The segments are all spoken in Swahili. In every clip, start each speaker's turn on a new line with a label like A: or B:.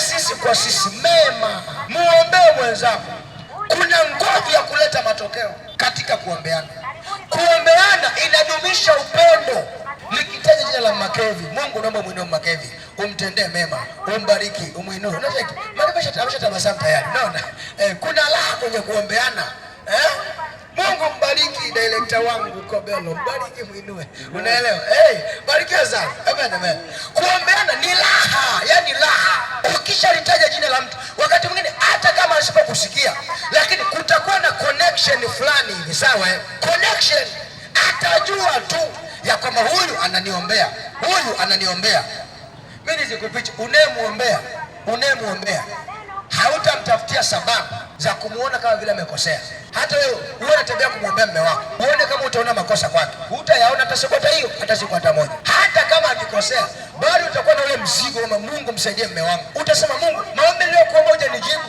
A: sisi kwa sisi mema. Muombee mwenzako. Kuna nguvu ya kuleta matokeo katika kuombeana. Kuombeana inadumisha upendo. Nikitaja jina la Makevi, Mungu naomba muinue Makevi, umtendee mema, umbariki, umuinue. Unajua ameshatabasamu tayari. Unaona? Kuna raha kwenye kuombeana. Mungu mbariki director wangu Kobelo, mbariki muinue. Unaelewa? Barikiwa sana. Amen, amen. Kuombeana ni raha, yani raha. Ukishalitaja jina la mtu, wakati mwingine hata kama asipokusikia, lakini kutakuwa na connection fulani hivi, sawa? Connection, atajua tu ya kwamba huyu ananiombea, huyu ananiombea. Mimi nisikufiche, unayemuombea hautamtafutia sababu za kumuona kama vile amekosea. Hata wewe uone unatembea kumwombea mume wako, uone kama utaona makosa kwake, hutayaona hata siku hata moja. Hata kama akikosea, bado utakuwa na ule mzigo wa Mungu, msaidie mume wangu. Utasema Mungu, maombi leo kwa moja nijibu.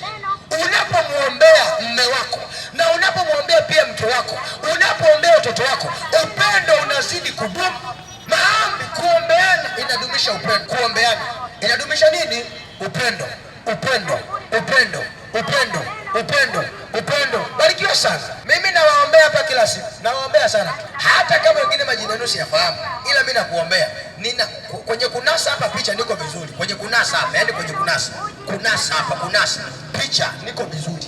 A: Unapomuombea mume wako na unapomuombea pia mke wako, unapoombea watoto wako, upendo unazidi kudumu. Maombi, kuombeana inadumisha upendo. Kuombeana inadumisha nini? Upendo. Barikiwa sana. Mimi nawaombea hapa kila siku. Nawaombea sana. Hata kama wengine majina yenu siyafahamu, ila mimi nakuombea. Kwenye kunasa hapa picha niko vizuri. Kwenye kunasa hapa, yani kwenye kunasa. Kunasa hapa, kunasa. Picha niko vizuri.